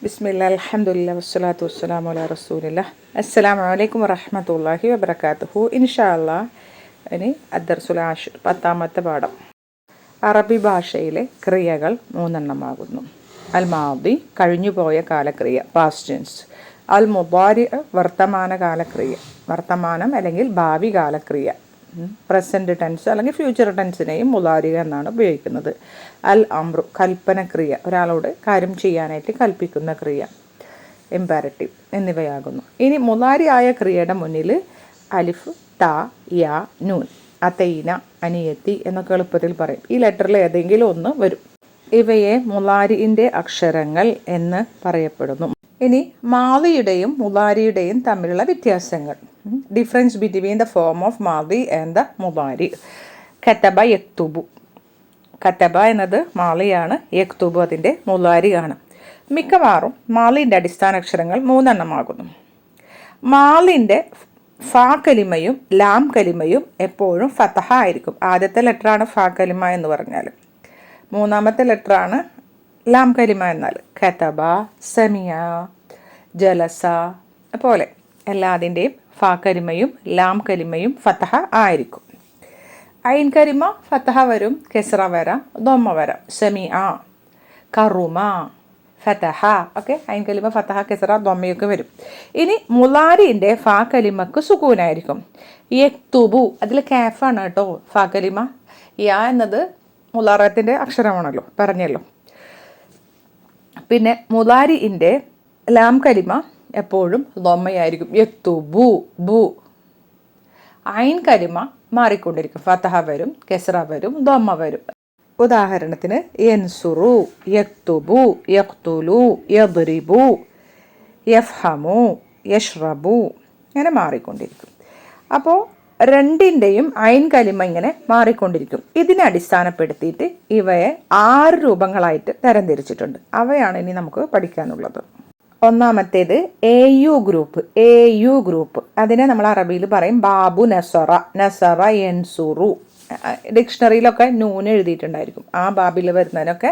ബിസ്മില്ലാ അൽഹംദുലില്ലാ വസ്സലാത്തു വസ്സലാമു അലാ റസൂലില്ലാ. അസ്സലാമു അലൈക്കും വറഹ്മത്തുള്ളാഹി വബറകാതുഹു. ഇൻഷാ അല്ലാഹ് ഇനി അദ്ദർസുൽ ആഷിർ 10ാമത്തെ പാഠം. അറബി ഭാഷയിലെ ക്രിയകൾ 3 അൽ മാദി കഴിഞ്ഞുപോയ കാലക്രിയ പാസ്റ്റ് ടെൻസ്, അൽ മുദാരി വർത്തമാന കാലക്രിയ വർത്തമാനം അല്ലെങ്കിൽ ഭാവി കാലക്രിയ, പ്രസൻറ്റ് ടെൻസ് അല്ലെങ്കിൽ ഫ്യൂച്ചർ ടെൻസിനെയും മുലാരി എന്നാണ് ഉപയോഗിക്കുന്നത്. അൽ അമ്രു കൽപ്പനക്രിയ, ഒരാളോട് കാര്യം ചെയ്യാനായിട്ട് കൽപ്പിക്കുന്ന ക്രിയ, ഇമ്പാരറ്റീവ് എന്നിവയാകുന്നു. ഇനി മുലാരി ആയ ക്രിയയുടെ മുന്നിൽ അലിഫ്, ത, യ, നൂൻ, അതൈന, അനിയത്തി എന്നൊക്കെ എളുപ്പത്തിൽ പറയും. ഈ ലെറ്ററിൽ ഏതെങ്കിലും ഒന്ന് വരും. ഇവയെ മുലാരിൻ്റെ അക്ഷരങ്ങൾ എന്ന് പറയപ്പെടുന്നു. ഇനി മാദിയുടെയും മുലാരിയുടെയും തമ്മിലുള്ള വ്യത്യാസങ്ങൾ. Difference between the form of മാദി ആൻഡ് ദ മുലാരി. കതബ യക്തുബു, കതബ എന്നത് മാളിയാണ്, യക്തുബു അതിൻ്റെ മുലാരിയാണ്. മിക്കവാറും മാലിൻ്റെ അടിസ്ഥാന അക്ഷരങ്ങൾ 3 മാലിൻ്റെ ഫാ കലിമയും ലാം കലിമയും എപ്പോഴും ഫതഹ ആയിരിക്കും. ആദ്യത്തെ ലെറ്ററാണ് ഫാ കലിമ എന്ന് പറഞ്ഞാൽ, 3ാമത്തെ ലെറ്ററാണ് ലാം കലിമ എന്നാൽ. കതബ, സമിയ, ജലസ പോലെ എല്ലാതിൻ്റെയും ഫാ കലിമയും ലാം കലിമയും ഫതഹ ആയിരിക്കും. ഐൻ കലിമ ഫതഹ വരും, കെസ്റ വരാം, ദൊമ്മ വരാം. സമിഅ, കറുമ, ഫതഹ ഒക്കെ ഐൻ കലിമ ഫതഹ, കെസ്റ, ദൊമ്മയൊക്കെ വരും. ഇനി മുലാരിൻ്റെ ഫാ കലിമക്ക് സുകൂനായിരിക്കും. യക്തുബു അതിൽ കാഫാണ് കേട്ടോ ഫാ കലിമ. യാ എന്നത് മുലാറത്തിൻ്റെ അക്ഷരമാണല്ലോ, പറഞ്ഞല്ലോ. പിന്നെ മുലാരിൻ്റെ ലാം കലിമ എപ്പോഴും ദൊമ്മയായിരിക്കും. യക്തുബു, ബു. ഐൻ കലിമ മാറിക്കൊണ്ടിരിക്കും, ഫതഹ വരും, കെസ്റ വരും, ദൊമ്മ വരും. ഉദാഹരണത്തിന് യൻസുറു, യക്തുബു, യഖ്തുലു, യദ്രിബു, യഫ്ഹമു, യഷ്റബു, ഇങ്ങനെ മാറിക്കൊണ്ടിരിക്കും. അപ്പോൾ രണ്ടിൻ്റെയും ഐൻ കലിമ ഇങ്ങനെ മാറിക്കൊണ്ടിരിക്കും. ഇതിനെ അടിസ്ഥാനപ്പെടുത്തിയിട്ട് ഇവയെ 6 രൂപങ്ങളായിട്ട് തരംതിരിച്ചിട്ടുണ്ട്. അവയാണ് ഇനി നമുക്ക് പഠിക്കാനുള്ളത്. ഒന്നാമത്തേത് AU ഗ്രൂപ്പ്. AU ഗ്രൂപ്പ് അതിനെ നമ്മൾ അറബിയിൽ പറയും ബാബു നസറ, നസറ യൻസുറു. ഡിക്ഷണറിയിലൊക്കെ നൂൻ എഴുതിയിട്ടുണ്ടായിരിക്കും, ആ ബാബിൽ വരുന്നതിനൊക്കെ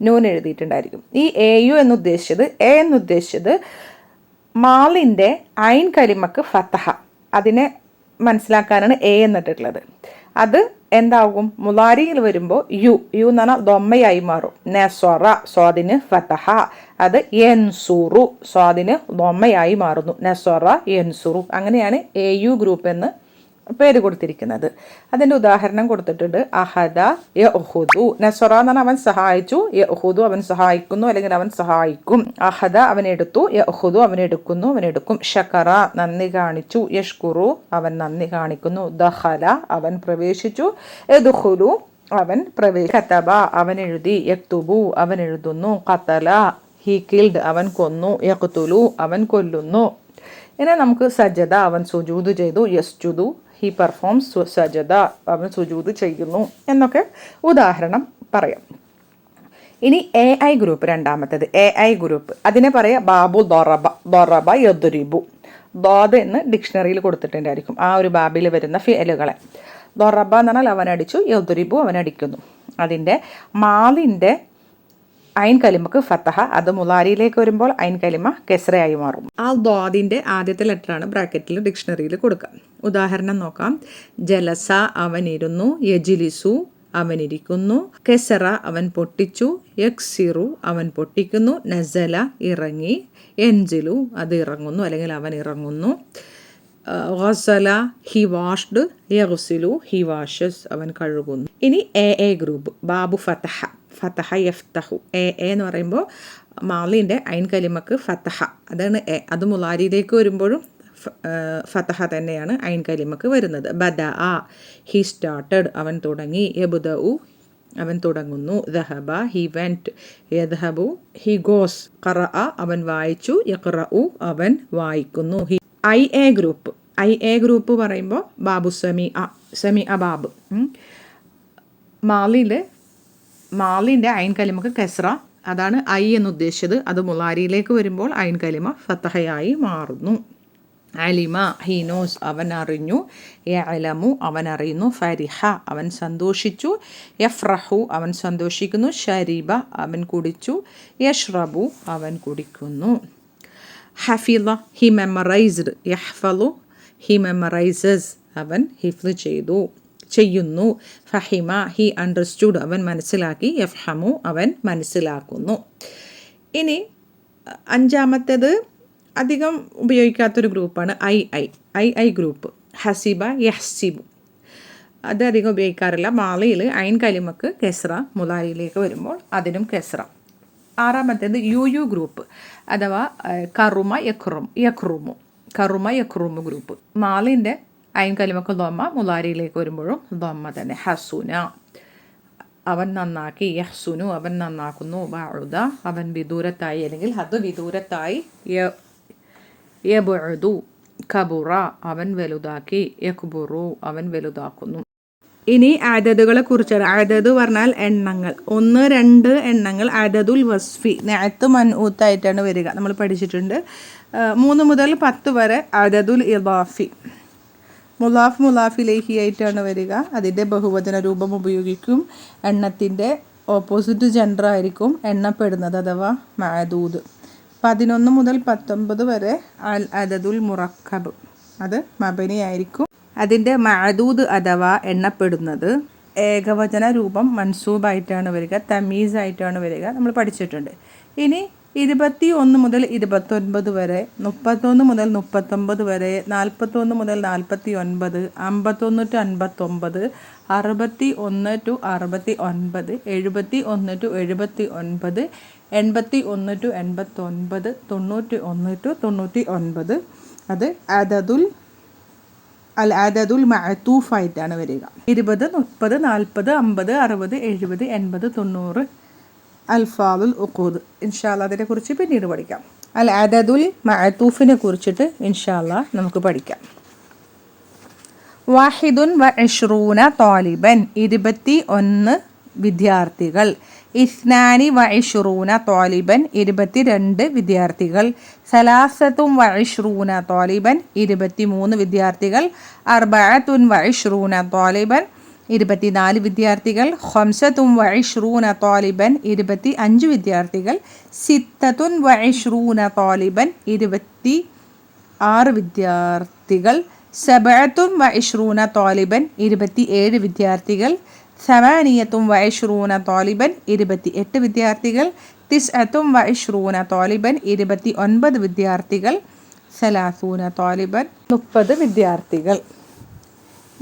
നൂൻ എഴുതിയിട്ടുണ്ടായിരിക്കും. ഈ AU എന്നുദ്ദേശിച്ചത്, എന്നുദ്ദേശിച്ചത് മാലിൻ്റെ ഐൻ കലിമക്ക് ഫതഹ, അതിനെ മനസ്സിലാക്കാനാണ് എ എന്നിട്ടുള്ളത്. അത് എന്താകും, മുലാരിയിൽ വരുമ്പോൾ യു എന്ന് പറഞ്ഞാൽ ദൊമ്മയായി മാറും. നസ്വറ സ്വാദിന് ഫതഹ, അത് യൻസുറു സ്വാദിന് ദൊമ്മയായി മാറുന്നു. നസ്വറ യൻസുറു. അങ്ങനെയാണ് AU ഗ്രൂപ്പ് എന്ന് പേര് കൊടുത്തിരിക്കുന്നത്. അതിൻ്റെ ഉദാഹരണം കൊടുത്തിട്ടുണ്ട്. അഹദ യഅഖുദു, നസ്വറ എന്ന് പറഞ്ഞാൽ അവൻ സഹായിച്ചു, യഅഖുദു അവൻ സഹായിക്കുന്നു അല്ലെങ്കിൽ അവൻ സഹായിക്കും. അഹദ അവൻ എടുത്തു, യഅഖുദു അവൻ എടുക്കുന്നു, അവൻ എടുക്കും. ശകറ നന്ദി കാണിച്ചു, യഷ്കുറു അവൻ നന്ദി കാണിക്കുന്നു. ദഖല അവൻ പ്രവേശിച്ചു, യദ്ഖുലു അവൻ കതബ അവൻ എഴുതി, യക്തുബു അവൻ എഴുതുന്നു, ഖതല ഹി കിൽഡ് അവൻ കൊന്നു, യഖ്തുലു അവൻ കൊല്ലുന്നു. ഇനി നമുക്ക് സജദ അവൻ സുജൂദ് ചെയ്തു, യസ്ജുദു ഹി പെർഫോംസ് സജദ അവൻ സുജൂദ് ചെയ്യുന്നു എന്നൊക്കെ ഉദാഹരണം പറയാം. ഇനി AI ഗ്രൂപ്പ്, രണ്ടാമത്തേത് AI ഗ്രൂപ്പ്. അതിനെ പറയാം ബാബു ദൊറബ, ദൊറബ യദ്രിബു. ദോദ് എന്ന് ഡിക്ഷണറിയിൽ കൊടുത്തിട്ടുണ്ടായിരിക്കും ആ ഒരു ബാബിൽ വരുന്ന ഫിഅലുകളെ. ദൊറബ എന്ന് പറഞ്ഞാൽ അവൻ അടിച്ചു, യദ്രിബു അവൻ അടിക്കുന്നു. അതിൻ്റെ മാലിൻ്റെ ഐൻ കലിമക്ക് ഫതഹ, അത് മുലാരിയിലേക്ക് വരുമ്പോൾ ഐൻ കലിമ കെസ്റയായി മാറും. ആ ദോദിൻ്റെ ആദ്യത്തെ ലെറ്ററാണ് ബ്രാക്കറ്റിൽ ഡിക്ഷണറിയിൽ കൊടുക്കുക. ഉദാഹരണം നോക്കാം. ജലസ അവനിരുന്നു, യജിലിസു അവനിരിക്കുന്നു, കെസറ അവൻ പൊട്ടിച്ചു, യക്സിറു അവൻ പൊട്ടിക്കുന്നു, നസല ഇറങ്ങി, എൻജിലു അത് ഇറങ്ങുന്നു അല്ലെങ്കിൽ അവൻ ഇറങ്ങുന്നു, ഗസല ഹി വാഷ്ഡ്, യഗ്സിലു ഹി വാഷസ് അവൻ കഴുകുന്നു. ഇനി AA ഗ്രൂപ്പ്. ബാബു ഫതഹ, ഫതഹ യഫ്തഹു. എന്ന് പറയുമ്പോൾ മാലിൻ്റെ ഐൻ കലിമക്ക് ഫതഹ, അതാണ് എ. അത് മുലാരിയിലേക്ക് വരുമ്പോഴും ഫതഹ തന്നെയാണ് ഐൻ കലിമക്ക് വരുന്നത്. ബദഅ ഹി സ്റ്റാർട്ടഡ് അവൻ തുടങ്ങി, യബ്ദഉ അവൻ തുടങ്ങുന്നു, ദഹബ ഹി വെൻറ്റ്, യദ്ഹബു ഹി ഗോസ്, ഖറഅ അവൻ വായിച്ചു, യഖ്റഉ അവൻ വായിക്കുന്നു. IA group. IA ഗ്രൂപ്പ് പറയുമ്പോൾ ബാബു സമിഅ ബാബ്. മാലിൻ്റെ ഐൻ കലിമക്ക് കെസ്റ, അതാണ് ഐ എന്ന് ഉദ്ദേശിച്ചത്. അത് മുലാരിയിലേക്ക് വരുമ്പോൾ ഐൻ കലിമ ഫതഹയായി മാറുന്നു. അലിമ ഹി നോസ് അവൻ അറിഞ്ഞു, യഅലമു അവൻ അറിയുന്നു, ഫരിഹ അവൻ സന്തോഷിച്ചു, യഫ്രഹു അവൻ സന്തോഷിക്കുന്നു, ഷരിബ അവൻ കുടിച്ചു, യഷ്റബു അവൻ കുടിക്കുന്നു. ഹഫിള ഹി മെമ്മറൈസ്ഡ്, യഹ്ഫളു ഹി മെമ്മറൈസസ് അവൻ ഹിഫ്ള് ചെയ്യുന്നു, ഫഹിമ ഹി അണ്ടർസ്റ്റുഡ് അവൻ മനസ്സിലാക്കി, യഫ്ഹമു അവൻ മനസ്സിലാക്കുന്നു. ഇനി അഞ്ചാമത്തേത് അധികം ഉപയോഗിക്കാത്തൊരു ഗ്രൂപ്പാണ് ഐ ഗ്രൂപ്പ്. ഹസിബ യഹ്സിബു അത് അധികം ഉപയോഗിക്കാറില്ല. മാളിയിൽ ഐൻ കലിമക്ക് കെസ്ര, മുലാരിയിലേക്ക് വരുമ്പോൾ അതിനും കെസ്ര. ആറാമത്തേത് യു ഗ്രൂപ്പ് അഥവാ കറുമ യഖ്റുമു ഗ്രൂപ്പ്. മാളിൻ്റെ ഐൻ കലിമക്ക് ദൊമ്മ, മുലാരിയിലേക്ക് വരുമ്പോഴും ദൊമ്മ തന്നെ. ഹസുന അവൻ നന്നാക്കി, യഹ്സുനു അവൻ നന്നാക്കുന്നു, ബഅുദ അവൻ വിദൂരത്തായി അല്ലെങ്കിൽ അത് വിദൂരത്തായി, യബഉദു കബുറ അവൻ വലുതാക്കി, യക്ബുറു അവൻ വലുതാക്കുന്നു. ഇനി അദദുകളെ കുറിച്ചാണ്. അദദ് പറഞ്ഞാൽ എണ്ണങ്ങൾ, 1, 2 എണ്ണങ്ങൾ. അദദുൽ വസ്ഫി നഅത്ത് മൻഊത്തായിട്ടാണ് വരിക, നമ്മൾ പഠിച്ചിട്ടുണ്ട്. 3 മുതൽ 10 വരെ അദദുൽ ഇദാഫി, മുലാഫ് ഇലൈഹി ആയിട്ടാണ് വരിക. അതിൻ്റെ ബഹുവചന രൂപം ഉപയോഗിക്കും. എണ്ണത്തിൻ്റെ ഓപ്പോസിറ്റ് ജെൻഡർ ആയിരിക്കും എണ്ണപ്പെടുന്നത് അഥവാ മഅദൂദ്. 11 മുതൽ 19 വരെ അൽ അദദുൽ മുറക്കബ്, അത് മബനി ആയിരിക്കും. അതിൻ്റെ മഅദൂദ് അഥവാ എണ്ണപ്പെടുന്നത് ഏകവചന രൂപം മൻസൂബായിട്ടാണ് വരിക, തമീസ് ആയിട്ടാണ് വരിക, നമ്മൾ പഠിച്ചിട്ടുണ്ട്. ഇനി 21 മുതൽ 29 വരെ, 31 മുതൽ 39 വരെ, 41 മുതൽ 49, 51 to 59, 61 to 69, 71 to 79, 81 to 89, 91 to 99, അത് അദദുൽ മഅതൂഫ് ആയിട്ടാണ് വരിക. 20, 30, 40, 50, 60, 70, 80, 90 അൽഫാദുൽ ഉഖൂദ്. ഇൻഷാ അല്ലാഹ് അതിനെക്കുറിച്ച് പിന്നീട് പഠിക്കാം. അൽ അദദുൽ മഅതൂഫിനെ കുറിച്ചിട്ട് ഇൻഷാ അല്ലാഹ് നമുക്ക് പഠിക്കാം. വാഹിദുൻ വ ഇശ്റൂന താലിബൻ 21 വിദ്യാർത്ഥികൾ. ഇസ്നാനി വ ഇശ്റൂന താലിബൻ 22 വിദ്യാർത്ഥികൾ. സലാസത്തും വ ഇശ്റൂന താലിബൻ 23 വിദ്യാർത്ഥികൾ. അർബഅത്തുൻ വ ഇശ്റൂന താലിബൻ 24 വിദ്യാർത്ഥികൾ. ഖംസത്തുൻ വ ഇശ്റൂന താലിബൻ 25 വിദ്യാർത്ഥികൾ. സിത്തത്തുൻ വ ഇശ്റൂന താലിബൻ 26 വിദ്യാർത്ഥികൾ. സബഅത്തുൻ വ ഇശ്റൂന താലിബൻ 27 വിദ്യാർത്ഥികൾ. സമാനിയത്തും വ ഇശ്റൂന താലിബൻ 28 വിദ്യാർത്ഥികൾ. തിസ്അത്തും വ ഇശ്റൂന താലിബൻ 29 വിദ്യാർത്ഥികൾ. സലാസൂന താലിബൻ 30 വിദ്യാർത്ഥികൾ.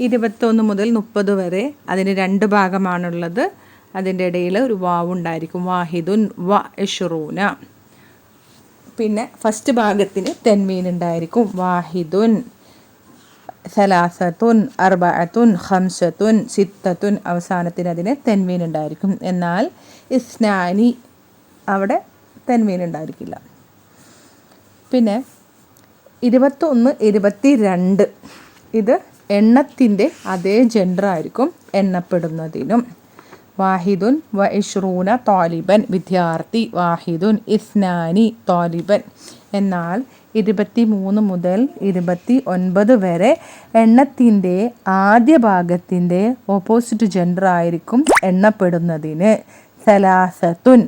21 മുതൽ 30 വരെ അതിന് 2 ഭാഗമാണുള്ളത്. അതിൻ്റെ ഇടയിൽ ഒരു വാവ് ഉണ്ടായിരിക്കും. വാഹിദുൻ വ ഇശ്റൂന. പിന്നെ ഫസ്റ്റ് ഭാഗത്തിന് തെൻവീൻ ഉണ്ടായിരിക്കും. വാഹിദുൻ, സലാസത്തുൻ, അർബഅത്തുൻ, ഖംസത്തുൻ, സിത്തത്തുൻ. അവസാനത്തിന് അതിന് തെൻവീൻ ഉണ്ടായിരിക്കും. എന്നാൽ ഇസ്നാനി അവിടെ തെൻവീൻ ഉണ്ടായിരിക്കില്ല. പിന്നെ 21, 22 ഇത് എണ്ണത്തിൻ്റെ അതേ ജെൻഡർ ആയിരിക്കും എണ്ണപ്പെടുന്നതിനും. വാഹിദുൻ വ ഇശ്റൂന താലിബൻ വിദ്യാർത്ഥി, വാഹിദുൻ ഇസ്നാനി താലിബൻ. എന്നാൽ 23 മുതൽ 29 വരെ എണ്ണത്തിൻ്റെ ആദ്യ ഭാഗത്തിൻ്റെ ഓപ്പോസിറ്റ് ജെൻഡർ ആയിരിക്കും എണ്ണപ്പെടുന്നതിന്. സലാസത്തുൻ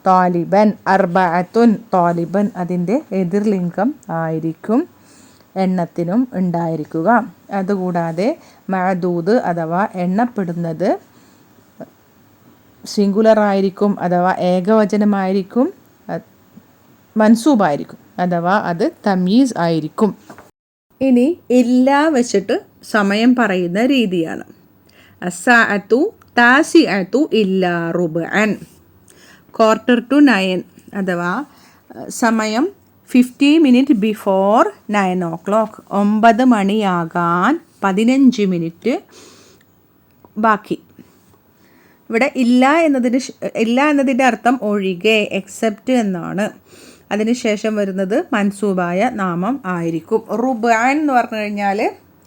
താലിബൻ, അർബഅത്തുൻ താലിബൻ അതിൻ്റെ എതിർലിംഗം ആയിരിക്കും എണ്ണത്തിനും ഉണ്ടായിരിക്കുക. അതുകൂടാതെ മഅദൂദ് അഥവാ എണ്ണപ്പെടുന്നത് സിംഗുലർ ആയിരിക്കും അഥവാ ഏകവചനമായിരിക്കും, മൻസൂബായിരിക്കും അഥവാ അത് തമീസ് ആയിരിക്കും. ഇനി ഇല്ല വെച്ചിട്ട് സമയം പറയുന്ന രീതിയാണ്. അസ്സാഅത്തു താസിഅത്തു ഇല്ലാ റുബ്അൻ, 8:45 അഥവാ സമയം 50 മിനിറ്റ് ബിഫോർ 9 o'clock, 9 മണിയാകാൻ 15 മിനിറ്റ് ബാക്കി. ഇവിടെ ഇല്ല എന്നതിൻ്റെ അർത്ഥം ഒഴികെ, എക്സെപ്റ്റ് എന്നാണ്. അതിനുശേഷം വരുന്നത് മൻസൂബായ നാമം ആയിരിക്കും. റുബ്അൻ എന്ന് പറഞ്ഞു കഴിഞ്ഞാൽ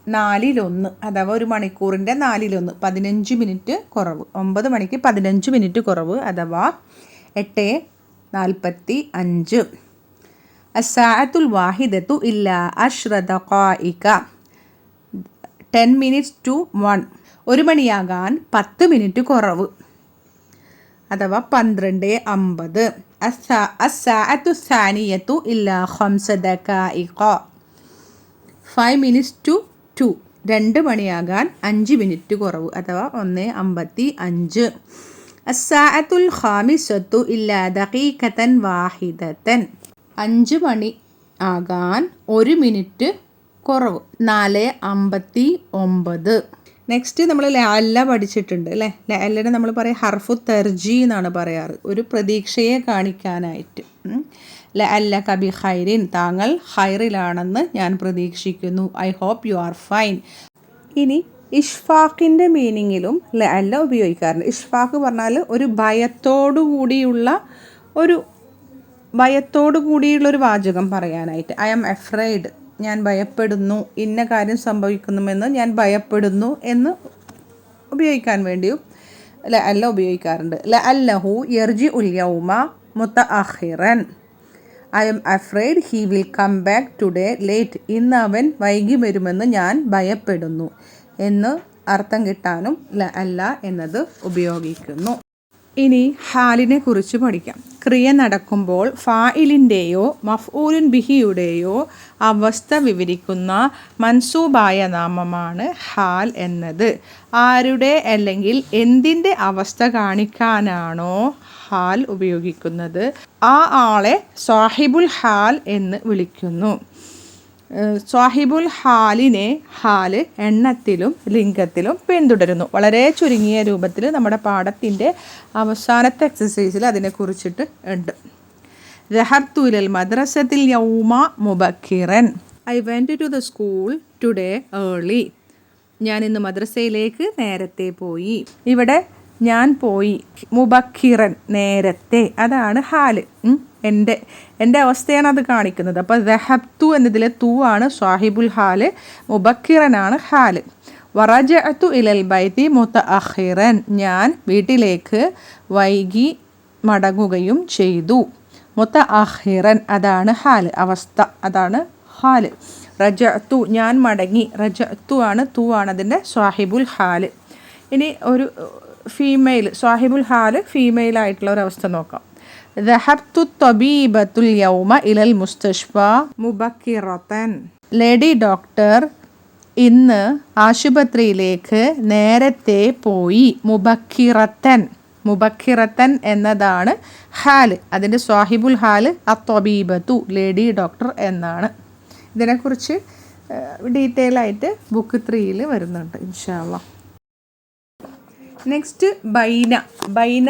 4/1 അഥവാ ഒരു മണിക്കൂറിൻ്റെ 4/1, 15 മിനിറ്റ് കുറവ്. 9 മണിക്ക് 15 മിനിറ്റ് കുറവ് അഥവാ 8:45. അസ്സാഅത്തുൽ വാഹിദത്തു ഇല്ലാ 10 ദഖായിക 10 minutes to 1. 1 മണിയാകാൻ 10 മിനിറ്റ് കുറവ് അഥവാ 12:50. അസ്സാഅത്തു സാനിയത്തു ഇല്ലാ 5 ദഖായിക 5 minutes to 2. 2 മണിയാകാൻ 5 മിനിറ്റ് കുറവ് അഥവാ 1:55. അസ്സാഅത്തുൽ ഖാമിസത്തു ഇല്ലാ ദഖീഖതൻ വാഹിദതൻ 5 മണി ആകാൻ 1 മിനിറ്റ് കുറവ് 4:59. നെക്സ്റ്റ് നമ്മൾ ലഅല്ല പഠിച്ചിട്ടുണ്ട് അല്ലേ. ലഅല്ലനെ നമ്മൾ പറയും ഹർഫു തർജി എന്നാണ് പറയാറ്, ഒരു പ്രതീക്ഷയെ കാണിക്കാനായിട്ട്. ലഅല്ല കബി ഖൈറിൻ, താങ്കൾ ഖൈറിലാണെന്ന് ഞാൻ പ്രതീക്ഷിക്കുന്നു. I hope you are fine. ഇനി ഇഷ്ഫാഖിൻ്റെ മീനിങ്ങിലും ലഅല്ല ഉപയോഗിക്കാറുണ്ട്. ഇഷ്ഫാഖ് പറഞ്ഞാൽ ഒരു ഭയത്തോടു കൂടിയുള്ളൊരു വാചകം പറയാനായിട്ട്. ഐ ആം അഫ്രൈഡ്, ഞാൻ ഭയപ്പെടുന്നു, ഇന്ന കാര്യം സംഭവിക്കുന്നുവെന്ന് ഞാൻ ഭയപ്പെടുന്നു എന്ന് ഉപയോഗിക്കാൻ വേണ്ടിയും ലഅല്ല ഉപയോഗിക്കാറുണ്ട്. ലഅല്ലഹു യർജിഉൽ യൗമ മുതഅഖിറൻ, I am afraid he will come back today late, ഇന്ന് അവൻ വൈകി വരുമെന്ന് ഞാൻ ഭയപ്പെടുന്നു എന്ന് അർത്ഥം കിട്ടാനും ലഅല്ല എന്നത് ഉപയോഗിക്കുന്നു. ഇനി ഹാലിനെ കുറിച്ച് പഠിക്കാം. ക്രിയ നടക്കുമ്പോൾ ഫായിലിൻ്റെയോ മഫ്ഊലുൻ ബിഹിയുടെയോ അവസ്ഥ വിവരിക്കുന്ന മൻസൂബായ നാമമാണ് ഹാൽ എന്നത്. ആരുടെ അല്ലെങ്കിൽ എന്തിൻ്റെ അവസ്ഥ കാണിക്കാനാണോ ഹാൽ ഉപയോഗിക്കുന്നത് ആ ആളെ സാഹിബുൽ ഹാൽ എന്ന് വിളിക്കുന്നു. സാഹിബുൽ ഹാലിനെ ഹാല് എണ്ണത്തിലും ലിംഗത്തിലും പിന്തുടരുന്നു. വളരെ ചുരുങ്ങിയ രൂപത്തിൽ നമ്മുടെ പാഠത്തിൻ്റെ അവസാനത്തെ എക്സസൈസിൽ അതിനെക്കുറിച്ചിട്ട് ഉണ്ട്. ദഹബ്തു ഇലൽ മദ്രസത്തിൽ യൗമ മുബക്കിറൻ, I went to the school today early, ഞാൻ ഇന്ന് മദ്രസയിലേക്ക് നേരത്തെ പോയി. ഞാൻ പോയി, മുബക്കിറൻ നേരത്തെ, അതാണ് ഹാല്. എൻ്റെ അവസ്ഥയാണ് അത് കാണിക്കുന്നത്. അപ്പോൾ ദഹബ്തു എന്നതിലെ തു ആണ് സാഹിബുൽ ഹാല്, മുബക്കിറനാണ് ഹാല്. വറജഅതു ഇലൽ ബൈതി മുതഅഖിറൻ, ഞാൻ വീട്ടിലേക്ക് വൈകി മടങ്ങുകയും ചെയ്തു. മുതഅഖിറൻ അതാണ് ഹാല്, അവസ്ഥ, അതാണ് ഹാല്. റജഅതു ഞാൻ മടങ്ങി, റജഅതു ആണ്, തു ആണ് അതിൻ്റെ സാഹിബുൽ ഹാല്. ഇനി ഒരു ഫീമെയിൽ സാഹിബുൽ ഹാല് ഫീമെയിൽ ആയിട്ടുള്ള ഒരവസ്ഥ നോക്കാം. ദഹബ്തു തബീബത്തുൽ യൗമ ഇലൽ മുസ്തഷ്ഫ മുബക്കിറതൻ, ലേഡി ഡോക്ടർ ഇന്ന് ആശുപത്രിയിലേക്ക് നേരത്തെ പോയി. മുബക്കിറത്തൻ എന്നതാണ് ഹാല്, അതിൻ്റെ സാഹിബുൽ ഹാല് അത്തബീബത്തു, ലേഡി ഡോക്ടർ എന്നാണ്. ഇതിനെക്കുറിച്ച് ഡീറ്റെയിൽ ആയിട്ട് ബുക്ക് 3 വരുന്നുണ്ട് ഇൻഷാ അല്ലാഹ്. നെക്സ്റ്റ് ബൈന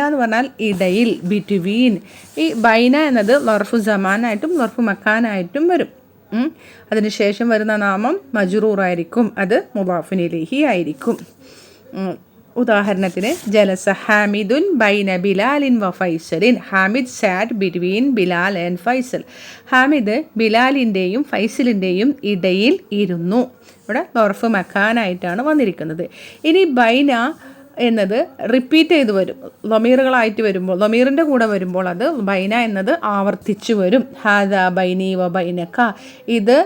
എന്ന് പറഞ്ഞാൽ ഇടയിൽ, ബിറ്റ്വീൻ. ഈ ബൈന എന്നത് ലർഫു സമാനായിട്ടും ലർഫു മക്കാനായിട്ടും വരും. അതിനുശേഷം വരുന്ന നാമം മജ്റൂറായിരിക്കും, അത് മുദാഫുൻ ഇലൈഹി ആയിരിക്കും. ഉദാഹരണത്തിന് ജലസ ഹാമിദുൻ ബൈന ബിലാലിൻ വ ഫൈസലിൻ, ഹാമിദ് സാറ്റ് ബിറ്റ്വീൻ ബിലാൽ ആൻഡ് ഫൈസൽ. ഹാമിദ് ബിലാലിൻ്റെയും ഫൈസലിൻ്റെയും ഇടയിൽ ഇരുന്നു. ഇവിടെ ലർഫു മക്കാനായിട്ടാണ് വന്നിരിക്കുന്നത്. ഇനി ബൈന എന്നത് റിപ്പീറ്റ് ചെയ്ത് വരും, ലമീറുകളായിട്ട് വരുമ്പോൾ, ലമീറിൻ്റെ കൂടെ വരുമ്പോൾ അത് ബൈന എന്നത് ആവർത്തിച്ചു വരും. ഹാദാ ബൈനി വ ബൈനക, ഇത്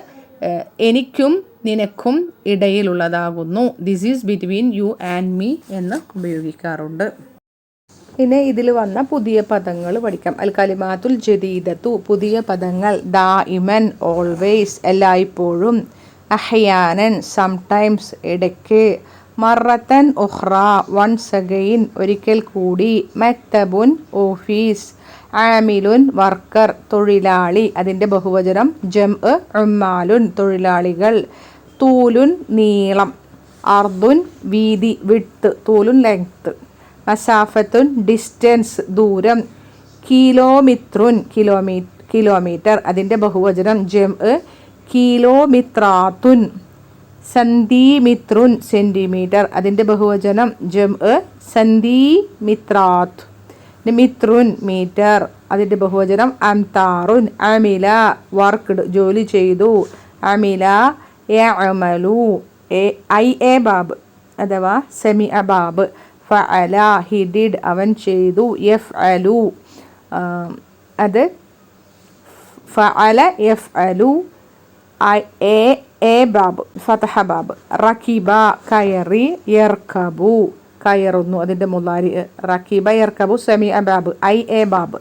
എനിക്കും നിനക്കും ഇടയിലുള്ളതാകുന്നു. This is between you and me എന്ന് ഉപയോഗിക്കാറുണ്ട്. ഇനി ഇതിൽ വന്ന പുതിയ പദങ്ങൾ പഠിക്കാം. അൽ കലിമാത്തുൽ ജദീദത്തു, പുതിയ പദങ്ങൾ. ദാഇമൻ ഓൾവേസ്, എല്ലായ്പ്പോഴും. അഹ്യാനൻ സംടൈംസ്, ഇടയ്ക്ക്. മറത്തൻ ഉഖ്റ വൺസ് അഗെയിൻ, ഒരിക്കൽ കൂടി. മക്തബുൻ ഓഫീസ്. ആമിലുൻ വർക്കർ, തൊഴിലാളി, അതിൻ്റെ ബഹുവചനം ജംഅ് ഉമ്മാലുൻ, തൊഴിലാളികൾ. തൂലുൻ നീളം. അർദുൻ വീതി, വിഡ്ത്ത്, തൂലുൻ ലെങ്ത്ത്. മസാഫത്തുൻ ഡിസ്റ്റൻസ്, ദൂരം. കിലോമിത്രുൻ കിലോമീറ്റർ, അതിൻ്റെ ബഹുവചനം ജംഅ് കിലോമിത്രാത്തുൻ. സന്ധിമിത്രുൻ സെൻറ്റിമീറ്റർ, അതിൻ്റെ ബഹുവചനം ജംഅ് സന്ധിമിത്രാത്ത്. മിത്രുൻ മീറ്റർ, അതിൻ്റെ ബഹുവചനം അംതാറുൻ. അമില വർക്ക്ഡ്, ജോലി ചെയ്തു. അമില യഅമലു, എ ബാബ് അഥവാ സെമി അബാബ്. ഫഅല ഹി ഡിഡ്, അവൻ ചെയ്തു. യഫ്അലു അത് ഫഅല യഫ്അലു എ ബാബ് ഫതഹ ബാബ്. റക്കിബ കയറി, യർക്കബു കയറുന്നു അതിൻ്റെ മുലാരി. റക്കിബ യർക്കബു സമീഅ ബാബ് എ ബാബ്.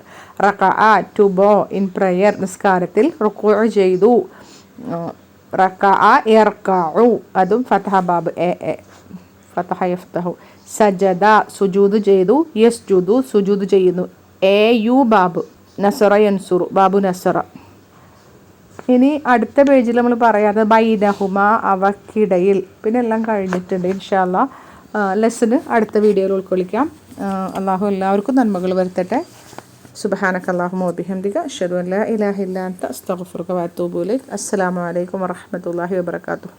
റകഅ ടു ബോ ഇൻ പ്രയർ നിസ്കാരത്തിൽ. റുക്കൂ ചെയ്തു. റകഅ യർകഉ അതും ഫതഹ ബാബ് എ ഫതഹ യഫ്തഹു. സജദ സുജൂദ് ചെയ്തു. യസ്ജുദു സുജൂദ് ചെയ്യുന്നു യു ബാബ്. നസറ യൻസുറു ബാബു നസറ. ഇനി അടുത്ത പേജിൽ നമ്മൾ പറയാതെ ബൈനഹുമ അവക്കിടയിൽ. പിന്നെ എല്ലാം കഴിഞ്ഞിട്ടുണ്ട്. ഇൻഷാ അല്ലാഹ് ലെസന് അടുത്ത വീഡിയോയിൽ ഉൾക്കൊള്ളിക്കാം. അള്ളാഹു എല്ലാവർക്കും നന്മകൾ വരുത്തട്ടെ. സുബ്ഹാനക അല്ലാഹുമ്മ വബിഹംദിക അശ്ഹദു അൻ ലാ ഇലാഹ ഇല്ല അൻത അസ്തഗ്ഫിറുക വഅതൂബു ഇലൈക്. അസ്സലാമു അലൈക്കും വറഹ്മത്തുള്ളാഹി വബറകാതുഹു.